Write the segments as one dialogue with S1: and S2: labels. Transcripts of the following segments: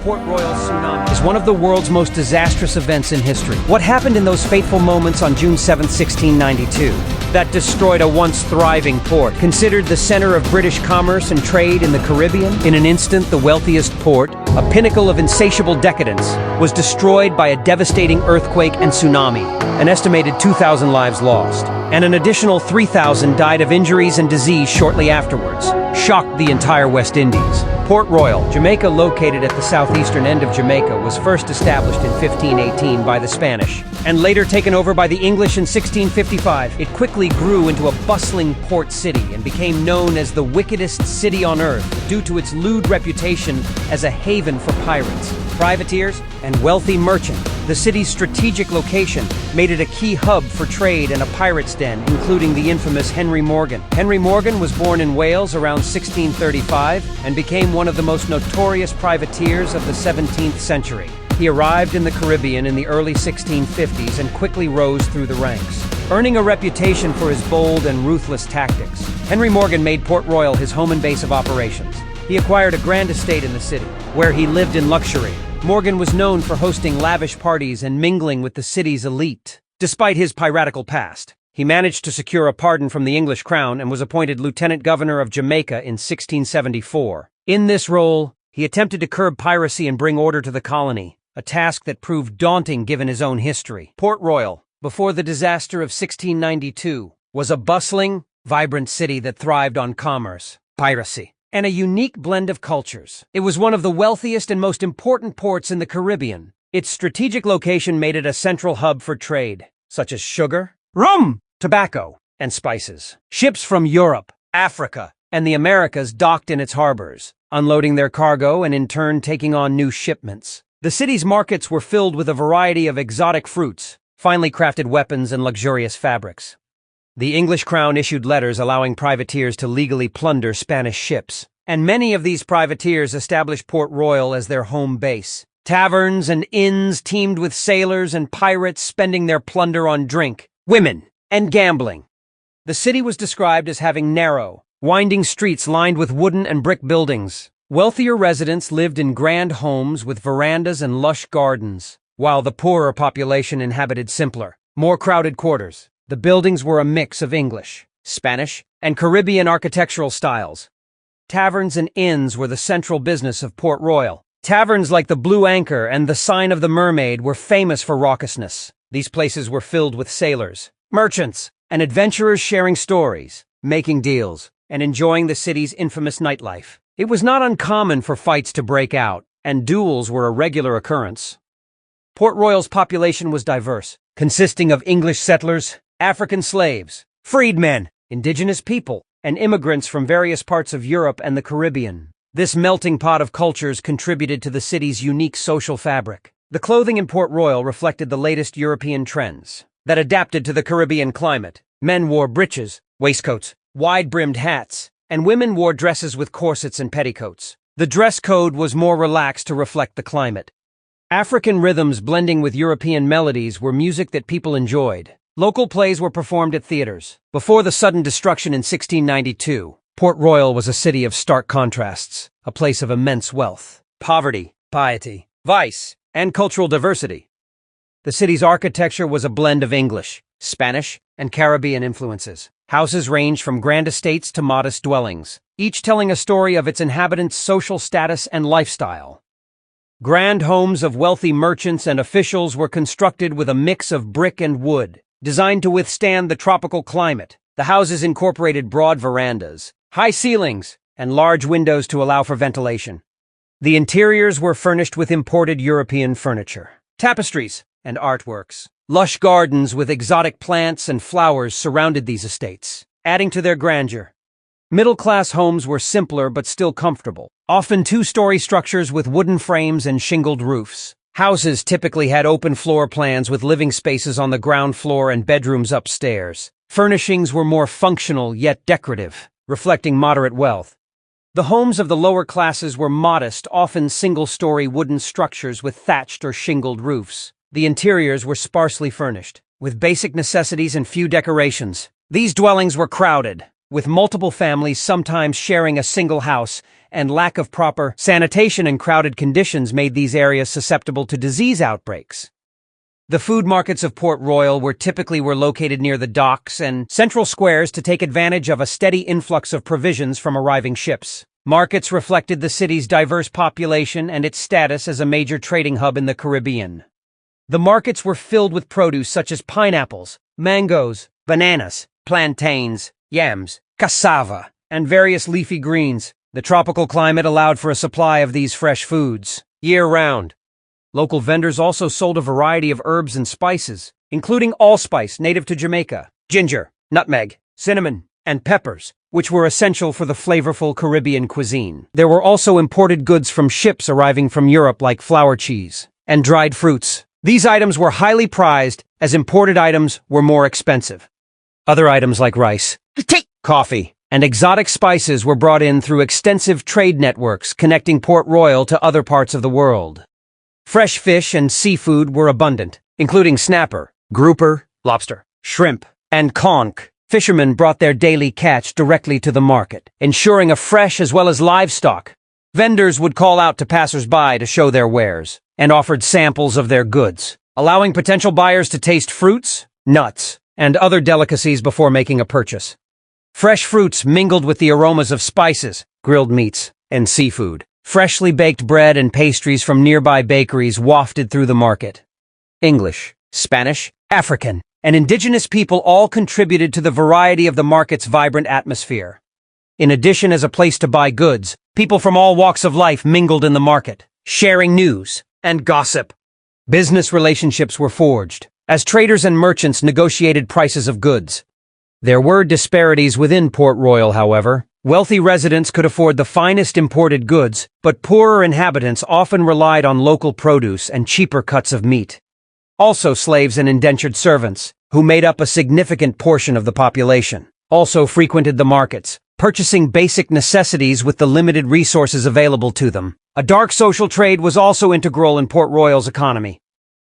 S1: Port Royal tsunami is one of the world's most disastrous events in history. What happened in those fateful moments on June 7, 1692, that destroyed a once thriving port, considered the center of British commerce and trade in the Caribbean? In an instant, the wealthiest port, a pinnacle of insatiable decadence, was destroyed by a devastating earthquake and tsunami. An estimated 2,000 lives lost, and an additional 3,000 died of injuries and disease shortly afterwards, shocked the entire West Indies. Port Royal, Jamaica, located at the southeastern end of Jamaica, was first established in 1518 by the Spanish, and later taken over by the English in 1655. It quickly grew into a bustling port city and became known as the wickedest city on earth due to its lewd reputation as a haven for pirates, privateers, and wealthy merchants. The city's strategic location made it a key hub for trade and a pirate's den, including the infamous Henry Morgan. Henry Morgan was born in Wales around 1635 and became one of the most notorious privateers of the 17th century. He arrived in the Caribbean in the early 1650s and quickly rose through the ranks, earning a reputation for his bold and ruthless tactics. Henry Morgan made Port Royal his home and base of operations. He acquired a grand estate in the city, where he lived in luxury. Morgan was known for hosting lavish parties and mingling with the city's elite. Despite his piratical past, he managed to secure a pardon from the English crown and was appointed Lieutenant Governor of Jamaica in 1674. In this role, he attempted to curb piracy and bring order to the colony, a task that proved daunting given his own history. Port Royal, before the disaster of 1692, was a bustling, vibrant city that thrived on commerce, piracy, and a unique blend of cultures. It was one of the wealthiest and most important ports in the Caribbean. Its strategic location made it a central hub for trade, such as sugar, rum, tobacco, and spices. Ships from Europe, Africa, and the Americas docked in its harbors, unloading their cargo and in turn taking on new shipments. The city's markets were filled with a variety of exotic fruits, finely crafted weapons, and luxurious fabrics. The English crown issued letters allowing privateers to legally plunder Spanish ships, and many of these privateers established Port Royal as their home base. Taverns and inns teemed with sailors and pirates spending their plunder on drink, women, and gambling. The city was described as having narrow, winding streets lined with wooden and brick buildings. Wealthier residents lived in grand homes with verandas and lush gardens, while the poorer population inhabited simpler, more crowded quarters. The buildings were a mix of English, Spanish, and Caribbean architectural styles. Taverns and inns were the central business of Port Royal. Taverns like the Blue Anchor and the Sign of the Mermaid were famous for raucousness. These places were filled with sailors, merchants, and adventurers sharing stories, making deals, and enjoying the city's infamous nightlife. It was not uncommon for fights to break out, and duels were a regular occurrence. Port Royal's population was diverse, consisting of English settlers, African slaves, freedmen, indigenous people, and immigrants from various parts of Europe and the Caribbean. This melting pot of cultures contributed to the city's unique social fabric. The clothing in Port Royal reflected the latest European trends that adapted to the Caribbean climate. Men wore breeches, waistcoats, wide-brimmed hats, and women wore dresses with corsets and petticoats. The dress code was more relaxed to reflect the climate. African rhythms blending with European melodies were music that people enjoyed. Local plays were performed at theaters. Before the sudden destruction in 1692, Port Royal was a city of stark contrasts, a place of immense wealth, poverty, piety, vice, and cultural diversity. The city's architecture was a blend of English, Spanish, and Caribbean influences. Houses ranged from grand estates to modest dwellings, each telling a story of its inhabitants' social status and lifestyle. Grand homes of wealthy merchants and officials were constructed with a mix of brick and wood, designed to withstand the tropical climate. The houses incorporated broad verandas, high ceilings, and large windows to allow for ventilation. The interiors were furnished with imported European furniture, tapestries, and artworks. Lush gardens with exotic plants and flowers surrounded these estates, adding to their grandeur. Middle-class homes were simpler but still comfortable, often two-story structures with wooden frames and shingled roofs. Houses typically had open floor plans with living spaces on the ground floor and bedrooms upstairs. Furnishings were more functional yet decorative, reflecting moderate wealth. The homes of the lower classes were modest, often single-story wooden structures with thatched or shingled roofs. The interiors were sparsely furnished, with basic necessities and few decorations. These dwellings were crowded, with multiple families sometimes sharing a single house, and lack of proper sanitation and crowded conditions made these areas susceptible to disease outbreaks. The food markets of Port Royal were located near the docks and central squares to take advantage of a steady influx of provisions from arriving ships. Markets reflected the city's diverse population and its status as a major trading hub in the Caribbean. The markets were filled with produce such as pineapples, mangoes, bananas, plantains, yams, cassava, and various leafy greens. The tropical climate allowed for a supply of these fresh foods year-round. Local vendors also sold a variety of herbs and spices, including allspice native to Jamaica, ginger, nutmeg, cinnamon, and peppers, which were essential for the flavorful Caribbean cuisine. There were also imported goods from ships arriving from Europe like flour cheese and dried fruits. These items were highly prized as imported items were more expensive. Other items like rice, coffee, and exotic spices were brought in through extensive trade networks connecting Port Royal to other parts of the world. Fresh fish and seafood were abundant, including snapper, grouper, lobster, shrimp, and conch. Fishermen brought their daily catch directly to the market, ensuring a fresh as well as livestock. Vendors would call out to passers-by to show their wares, and offered samples of their goods, allowing potential buyers to taste fruits, nuts, and other delicacies before making a purchase. Fresh fruits mingled with the aromas of spices, grilled meats, and seafood. Freshly baked bread and pastries from nearby bakeries wafted through the market. English, Spanish, African, and indigenous people all contributed to the variety of the market's vibrant atmosphere. In addition, as a place to buy goods, people from all walks of life mingled in the market, sharing news and gossip. Business relationships were forged, as traders and merchants negotiated prices of goods. There were disparities within Port Royal, however. Wealthy residents could afford the finest imported goods, but poorer inhabitants often relied on local produce and cheaper cuts of meat. Also, slaves and indentured servants, who made up a significant portion of the population, also frequented the markets, purchasing basic necessities with the limited resources available to them. A dark social trade was also integral in Port Royal's economy.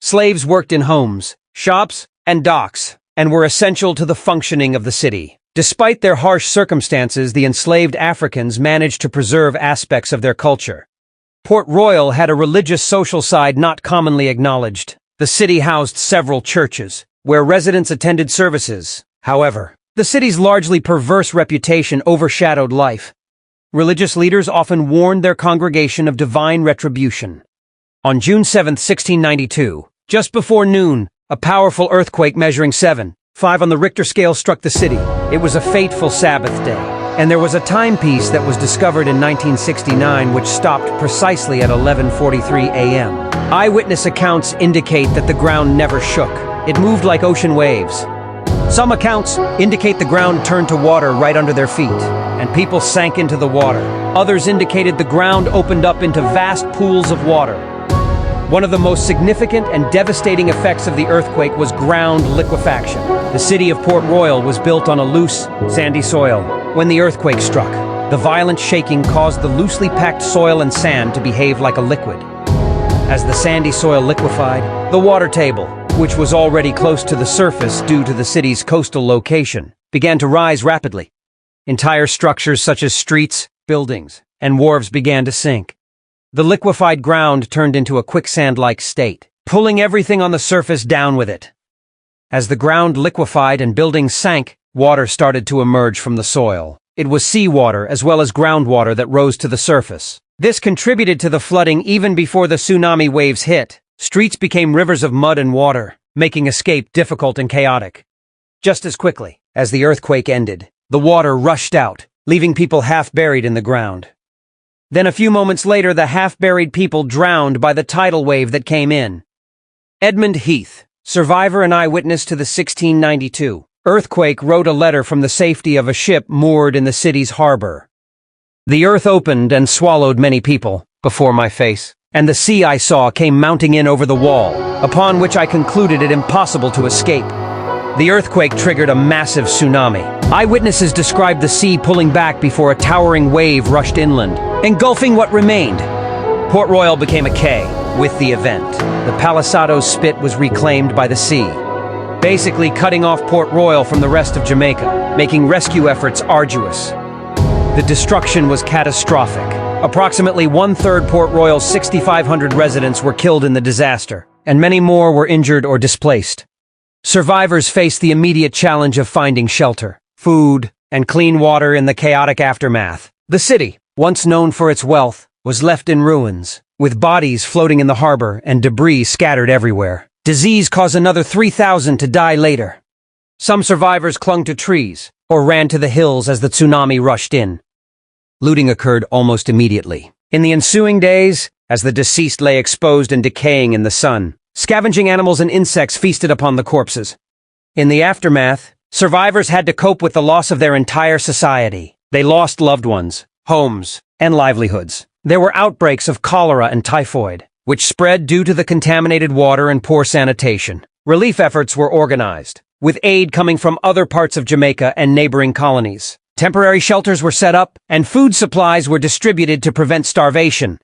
S1: Slaves worked in homes, shops, and docks, and were essential to the functioning of the city. Despite their harsh circumstances, the enslaved Africans managed to preserve aspects of their culture. Port Royal had a religious social side not commonly acknowledged. The city housed several churches, where residents attended services. However, the city's largely perverse reputation overshadowed life. Religious leaders often warned their congregation of divine retribution. On June 7, 1692, just before noon, a powerful earthquake measuring 7.5 on the Richter scale struck the city. It was a fateful Sabbath day, and there was a timepiece that was discovered in 1969 which stopped precisely at 11:43 a.m. Eyewitness accounts indicate that the ground never shook. It moved like ocean waves. Some accounts indicate the ground turned to water right under their feet, and people sank into the water. Others indicated the ground opened up into vast pools of water. One of the most significant and devastating effects of the earthquake was ground liquefaction. The city of Port Royal was built on a loose, sandy soil. When the earthquake struck, the violent shaking caused the loosely packed soil and sand to behave like a liquid. As the sandy soil liquefied, the water table, which was already close to the surface due to the city's coastal location, began to rise rapidly. Entire structures such as streets, buildings, and wharves began to sink. The liquefied ground turned into a quicksand-like state, pulling everything on the surface down with it. As the ground liquefied and buildings sank, water started to emerge from the soil. It was seawater as well as groundwater that rose to the surface. This contributed to the flooding even before the tsunami waves hit. Streets became rivers of mud and water, making escape difficult and chaotic. Just as quickly as the earthquake ended, the water rushed out, leaving people half buried in the ground. Then a few moments later, the half-buried people drowned by the tidal wave that came in. Edmund Heath, survivor and eyewitness to the 1692 earthquake, wrote a letter from the safety of a ship moored in the city's harbor. "The earth opened and swallowed many people before my face, and the sea I saw came mounting in over the wall, upon which I concluded it impossible to escape. The earthquake triggered a massive tsunami. Eyewitnesses described the sea pulling back before a towering wave rushed inland, engulfing what remained. Port Royal became a quay with the event. The Palisado's spit was reclaimed by the sea. basically cutting off Port Royal from the rest of Jamaica, making rescue efforts arduous. The destruction was catastrophic. Approximately one-third Port Royal's 6,500 residents were killed in the disaster, and many more were injured or displaced. Survivors faced the immediate challenge of finding shelter, food, and clean water in the chaotic aftermath. The city, once known for its wealth, was left in ruins, with bodies floating in the harbor and debris scattered everywhere. Disease caused another 3,000 to die later. Some survivors clung to trees or ran to the hills as the tsunami rushed in. Looting occurred almost immediately. In the ensuing days, as the deceased lay exposed and decaying in the sun, scavenging animals and insects feasted upon the corpses. In the aftermath, survivors had to cope with the loss of their entire society. They lost loved ones, homes, and livelihoods. There were outbreaks of cholera and typhoid, which spread due to the contaminated water and poor sanitation. Relief efforts were organized, with aid coming from other parts of Jamaica and neighboring colonies. Temporary shelters were set up, and food supplies were distributed to prevent starvation.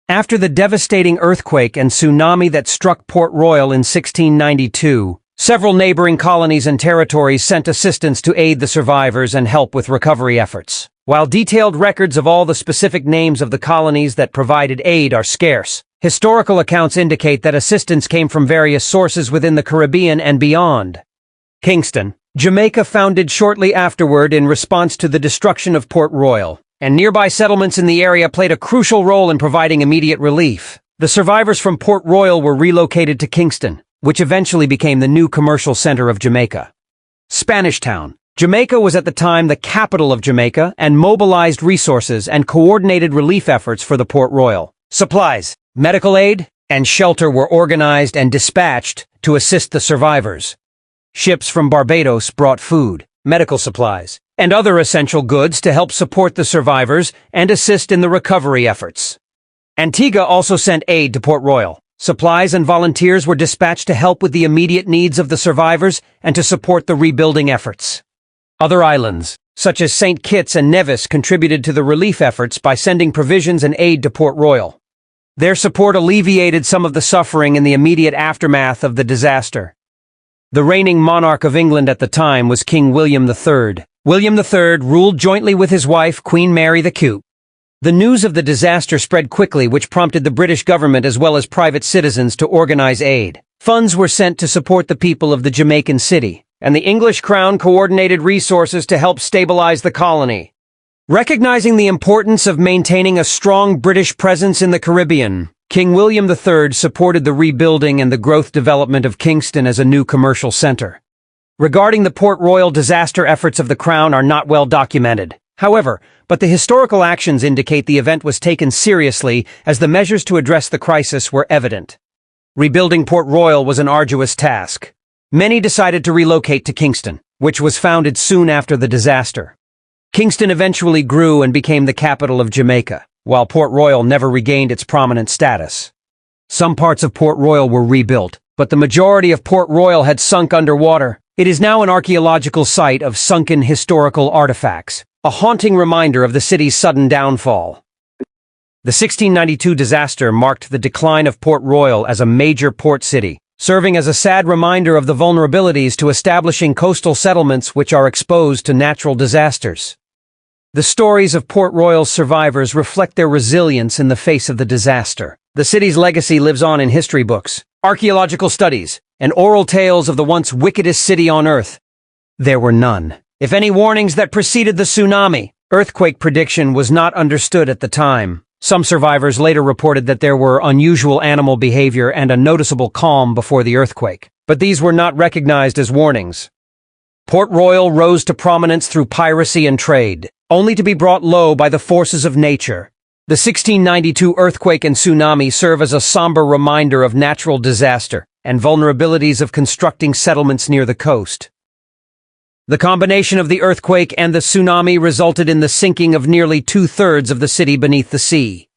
S1: After the devastating earthquake and tsunami that struck Port Royal in 1692, several neighboring colonies and territories sent assistance to aid the survivors and help with recovery efforts. While detailed records of all the specific names of the colonies that provided aid are scarce, historical accounts indicate that assistance came from various sources within the Caribbean and beyond. Kingston, Jamaica, founded shortly afterward in response to the destruction of Port Royal, and nearby settlements in the area played a crucial role in providing immediate relief. The survivors from Port Royal were relocated to Kingston, which eventually became the new commercial center of Jamaica. Spanish Town. Jamaica was at the time the capital of Jamaica and mobilized resources and coordinated relief efforts for the Port Royal. Supplies, medical aid, and shelter were organized and dispatched to assist the survivors. Ships from Barbados brought food, medical supplies, and other essential goods to help support the survivors and assist in the recovery efforts. Antigua also sent aid to Port Royal. Supplies and volunteers were dispatched to help with the immediate needs of the survivors and to support the rebuilding efforts. Other islands, such as St. Kitts and Nevis, contributed to the relief efforts by sending provisions and aid to Port Royal. Their support alleviated some of the suffering in the immediate aftermath of the disaster. The reigning monarch of England at the time was King William III. William III ruled jointly with his wife, Queen Mary the Cute. The news of the disaster spread quickly, which prompted the British government as well as private citizens to organize aid. Funds were sent to support the people of the Jamaican city, and the English crown coordinated resources to help stabilize the colony. Recognizing the importance of maintaining a strong British presence in the Caribbean, King William III supported the rebuilding and the growth development of Kingston as a new commercial center. Regarding the Port Royal disaster, efforts of the Crown are not well documented. However, but the historical actions indicate the event was taken seriously as the measures to address the crisis were evident. Rebuilding Port Royal was an arduous task. Many decided to relocate to Kingston, which was founded soon after the disaster. Kingston eventually grew and became the capital of Jamaica, while Port Royal never regained its prominent status. Some parts of Port Royal were rebuilt, but the majority of Port Royal had sunk underwater. It is now an archaeological site of sunken historical artifacts, a haunting reminder of the city's sudden downfall. The 1692 disaster marked the decline of Port Royal as a major port city, serving as a sad reminder of the vulnerabilities to establishing coastal settlements which are exposed to natural disasters. The stories of Port Royal's survivors reflect their resilience in the face of the disaster. The city's legacy lives on in history books, archaeological studies, and oral tales of the once wickedest city on Earth. There were none, if any, warnings that preceded the tsunami. Earthquake prediction was not understood at the time. Some survivors later reported that there were unusual animal behavior and a noticeable calm before the earthquake, but these were not recognized as warnings. Port Royal rose to prominence through piracy and trade, only to be brought low by the forces of nature. The 1692 earthquake and tsunami serve as a somber reminder of natural disaster and vulnerabilities of constructing settlements near the coast. The combination of the earthquake and the tsunami resulted in the sinking of nearly two-thirds of the city beneath the sea.